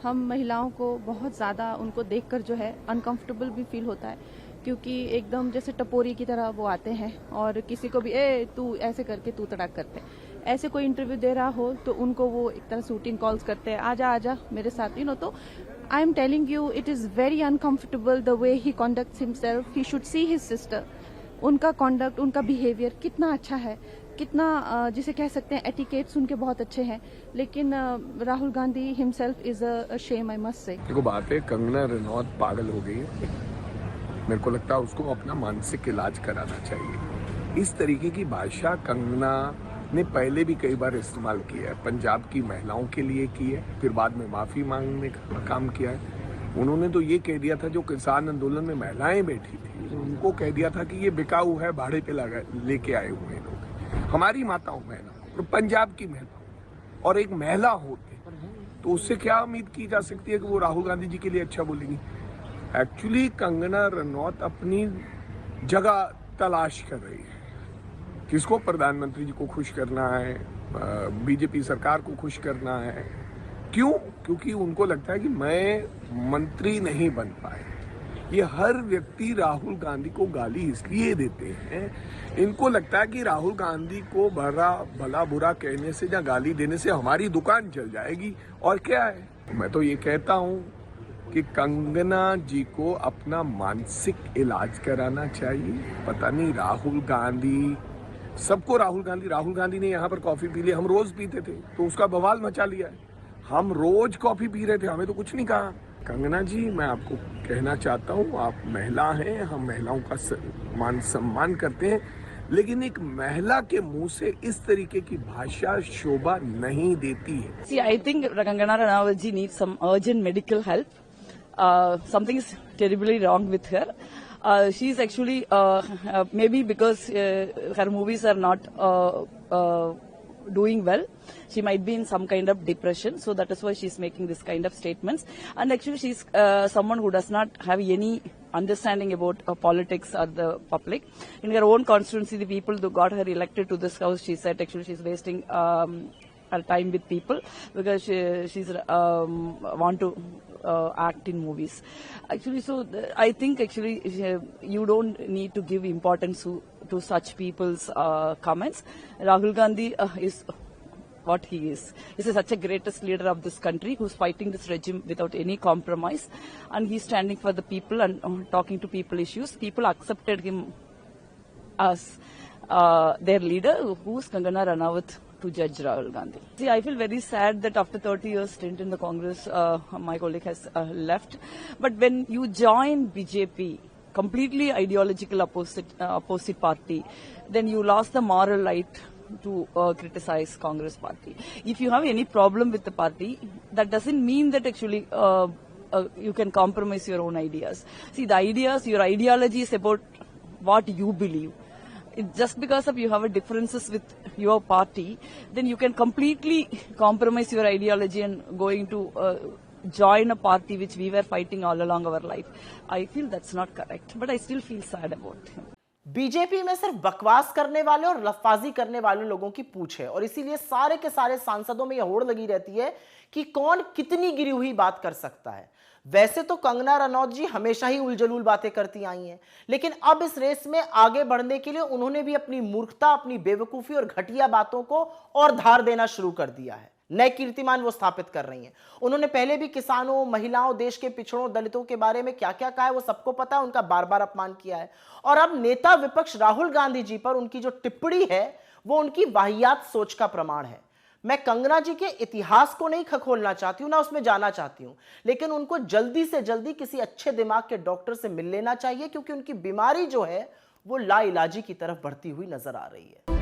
हम महिलाओं को बहुत ज़्यादा उनको देखकर जो है अनकंफर्टेबल भी फील होता है, क्योंकि एकदम जैसे टपोरी की तरह वो आते हैं और किसी को भी तू ऐसे करके तू तड़ाक करते हैं। ऐसे कोई इंटरव्यू दे रहा हो तो उनको वो एक तरह से रूटीन कॉल्स करते हैं, आजा आजा मेरे साथ, तो I am telling you it is very uncomfortable the way he conducts himself. He should see his sister. उनका कॉन्डक्ट, उनका बिहेवियर कितना अच्छा है, कितना जिसे कह सकते हैं एटिकेट्स उनके बहुत अच्छे हैं, लेकिन Rahul Gandhi himself is a shame, I must say. देखो बात है, कंगना रनौत पागल हो गई है। मेरे को लगता है उसको अपना मानसिक इलाज कराना चाहिए। इस तरीके की भाषा कंगना ने पहले भी कई बार इस्तेमाल किया है, पंजाब की महिलाओं के लिए की है, फिर बाद में माफी मांगने का काम किया है। उन्होंने तो ये कह दिया था, जो किसान आंदोलन में महिलाएं बैठी थी उनको कह दिया था कि ये बिकाऊ है, भाड़े पे लेके आए हुए हैं लोग। हमारी माताओं महिला और पंजाब की महिला और एक महिला होते तो उससे क्या उम्मीद की जा सकती है कि वो राहुल गांधी जी के लिए अच्छा बोलेंगी। एक्चुअली कंगना रनौत अपनी जगह तलाश कर रही है। किसको? प्रधानमंत्री जी को खुश करना है, बीजेपी सरकार को खुश करना है। क्यों? क्योंकि उनको लगता है कि मैं मंत्री नहीं बन पाए। ये हर व्यक्ति राहुल गांधी को गाली इसलिए देते हैं, इनको लगता है कि राहुल गांधी को भला बुरा कहने से या गाली देने से हमारी दुकान चल जाएगी। और क्या है, मैं तो ये कहता हूँ कि कंगना जी को अपना मानसिक इलाज कराना चाहिए। पता नहीं राहुल गांधी, सबको राहुल गांधी ने यहाँ पर कॉफी पी ली, हम रोज पीते थे तो उसका बवाल मचा लिया है। हम रोज कॉफी पी रहे थे, हमें तो कुछ नहीं कहा। कंगना जी, मैं आपको कहना चाहता हूँ, आप महिला हैं, हम महिलाओं का मान सम्मान करते हैं, लेकिन एक महिला के मुंह से इस तरीके की भाषा शोभा नहीं देती है। See, I think Kangana Ranaut ji needs some urgent medical help. Something is terribly wrong with her. She's actually maybe because her movies are not doing well. She might be in some kind of depression, so that is why she's making this kind of statements. And actually, she's someone who does not have any understanding about politics or the public. In her own constituency, the people who got her elected to this house, she said actually she's wasting her time with people because she's want to act in movies. Actually, so I think actually you don't need to give importance to such people's comments. Rahul Gandhi is what he is. He is such a greatest leader of this country who's fighting this regime without any compromise, and he's standing for the people and talking to people issues. People accepted him as their leader, who's Kangana Ranaut, to judge Rahul Gandhi. See, I feel very sad that after 30 years stint in the Congress, my colleague has left. But when you join BJP, completely ideological opposite party, then you lost the moral right to criticize Congress party. If you have any problem with the party, that doesn't mean that actually you can compromise your own ideas. See, the ideas, your ideology is about what you believe. Just because of you have a differences with your party, then you can completely compromise your ideology and going to join a party which we were fighting all along our life. I feel that's not correct, but I still feel sad about him. BJP में सिर्फ बकवास करने वाले और लफाजी करने वाले लोगों की पूछ है, और इसीलिए सारे के सारे सांसदों में यह होड़ लगी रहती है कि कौन कितनी गिरी हुई बात कर सकता है। वैसे तो कंगना रनौत जी हमेशा ही उलझलूल बातें करती आई हैं, लेकिन अब इस रेस में आगे बढ़ने के लिए उन्होंने भी अपनी मूर्खता, अपनी बेवकूफी और घटिया बातों को और धार देना शुरू कर दिया है। नए कीर्तिमान वो स्थापित कर रही हैं। उन्होंने पहले भी किसानों, महिलाओं, देश के पिछड़ों, दलितों के बारे में क्या क्या कहा है वो सबको पता है, उनका बार बार अपमान किया है। और अब नेता विपक्ष राहुल गांधी जी पर उनकी जो टिप्पणी है वो उनकी वाहियात सोच का प्रमाण है। मैं कंगना जी के इतिहास को नहीं खखोलना चाहती हूं, ना उसमें जाना चाहती हूं, लेकिन उनको जल्दी से जल्दी किसी अच्छे दिमाग के डॉक्टर से मिल लेना चाहिए, क्योंकि उनकी बीमारी जो है वो लाइलाजी की तरफ बढ़ती हुई नजर आ रही है।